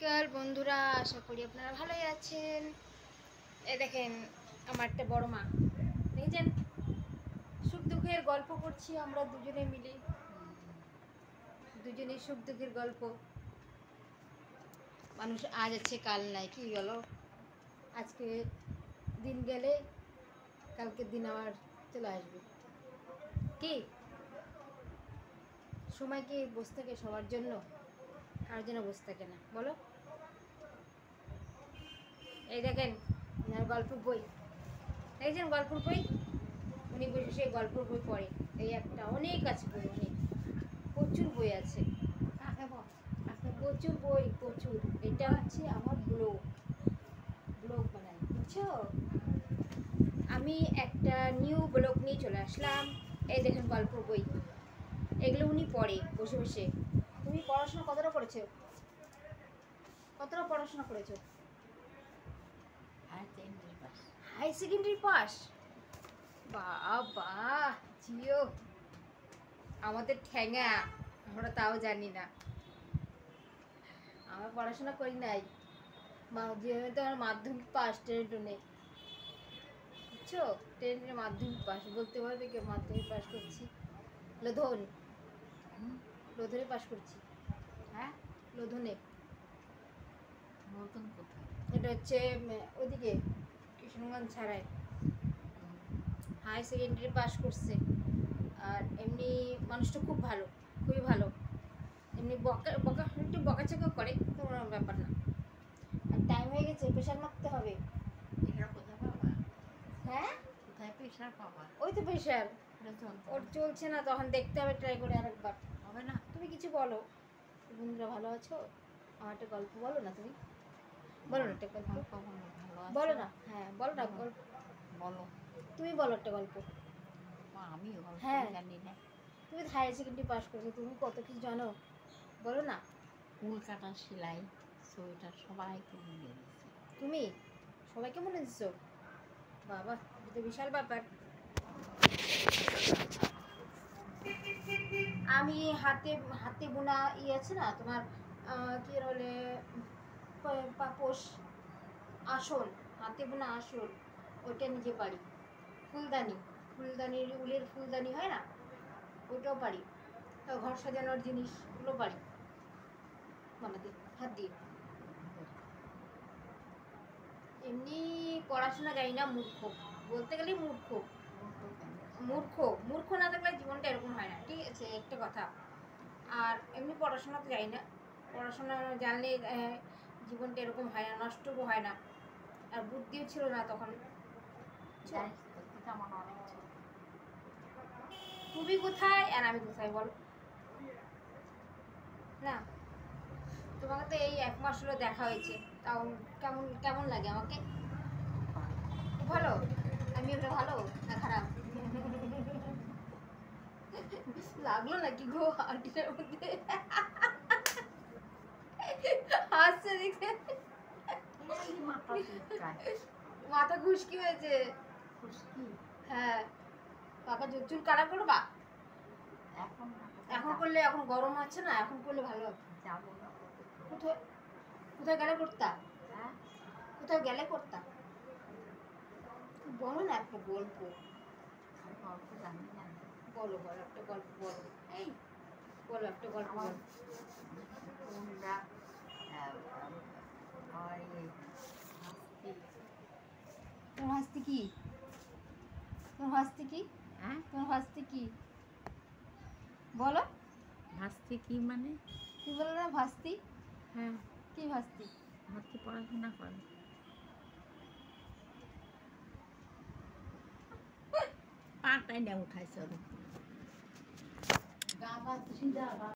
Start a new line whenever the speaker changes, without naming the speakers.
বিকাল বন্ধুরা, আশা করি আপনারা ভালোই আছেন। এই দেখেন আমার একটা বড় মা, দেখছেন সুখ দুঃখের গল্প করছি আমরা দুজনে মিলে, দুজনেই সুখ দুঃখের গল্প। মানুষ আজ আছে কাল নাই, কি গেল আজকে দিন গেলে কালকের দিন আবার চলে আসবে। কি সময় কি বসে থাকে সবার জন্য? কারোর জন্য বসে থাকে না, বলো। এই দেখেন গল্পের বই, দেখছেন গল্পের বই, উনি বসে সেই গল্পের বই পড়ে। এই একটা অনেক আছে বই, অনেক প্রচুর বই আছে, প্রচুর বই প্রচুর। এটা হচ্ছে আমার ব্লগ, ব্লগ বানাই, বুঝছো? আমি একটা নিউ ব্লগ নিয়ে চলে আসলাম। এই দেখেন গল্পের বই, এগুলো উনি পড়ে বসে বসে। তুমি পড়াশোনা কতটা করেছো? কতটা পড়াশোনা করেছো? High secondary pass. বাবা জিও, আমাদের ঠ্যাঙা, আমরা তাও জানি না। আমার পড়াশোনা করি নাই, যেহেতু তো আমার মাধ্যমিক পাস, টেনে বুঝছো, টেনের মাধ্যমিক পাস। বলতে পারবে কেউ মাধ্যমিক পাস করছি? লোধন, লোধনে পাস করছি। হ্যাঁ লোধনে। এটা হচ্ছে ওইদিকে কিশোরগঞ্জ ছাড়াই হাই সেকেন্ডারি পাস করছে। আর এমনি মানুষটা খুব ভালো, খুবই ভালো। এমনি বকা বকা একটু বকাচকা করে, কোনো ব্যাপার না। আর টাইম হয়ে গেছে, প্রেশার মারতে হবে। হ্যাঁ কোথায় প্রেশার পাবা? ওই তো প্রেশার ওর চলছে না, তখন দেখতে হবে, ট্রাই করে আরেকবার। হবে না? তুমি কিছু বলো। বন্ধুরা ভালো আছো? আমার একটা গল্প বলো না, তুমি বলো না একটা গল্প, বলো না। হ্যাঁ বলো না গল্প, বলো তুমি, বলো একটা গল্প। আমি হ্যাঁ জানি না, তুমি হায়ার সেকেন্ডারি পাস করেছো, তুমি কত কিছু জানো, বলো না। উল কাটা, সেলাই, সোয়েটার সবাইকে মনে দিচ্ছি। তুমি সবাইকে মনে দিচ্ছ? বাবা, এটা তো বিশাল ব্যাপার। আমি হাতে হাতে বোনা আছে না তোমার, কি বলে, পাপোশ, আসল, হাতে বোনা আসল, ওইটা নিজে পারি। ফুলদানি, ফুলদানির উলের ফুলদানি হয় না, ওইটাও পারি। ঘর সাজানোর জিনিসগুলো পারি বানাতে হাত দিয়ে। এমনি পড়াশোনা জানি না, মূর্খ বলতে গেলেই মূর্খ। মূর্খ মূর্খ না থাকলে জীবনটা এরকম হয় না, ঠিক আছে, একটা কথা। আর এমনি পড়াশোনা তো জানি না, পড়াশোনা জানলে জীবনটা এরকম হয় না, নষ্টও হয় না। আর বুদ্ধিও ছিল না তখন। তুমি কোথায় আর আমি কোথায়, বল না? তোমাকে তো এই 1 মাস হলো দেখা হয়েছে, তাও কেমন কেমন লাগে আমাকে? ভালো। আমি ওটা ভালো না খারাপ লাগলো নাকি গো আন্টিটার মধ্যে? হাসছে দেখে, মাথা খুশকি হয়েছে। হ্যাঁ, পাকা চুল কালার করবা এখন করলে, এখন গরম আছে না, এখন করলে ভালো হবে। কোথায় কোথায় গেলে করতা? কোথায় গেলে করতা? বলো না একটা গল্প, বলো বলো একটা গল্প বলো। এই বলো একটা গল্প বলো। তোমার হাসতে কি? তোমার হাসতে কি? হ্যাঁ তোমার হাসতে কি বলো? ভাস্তি কি মানে? কি বলো না ভাস্তি? হ্যাঁ কি ভাস্তি? ভাস্তি পড়াশোনা করে, পাটাই না উঠাইছ, গা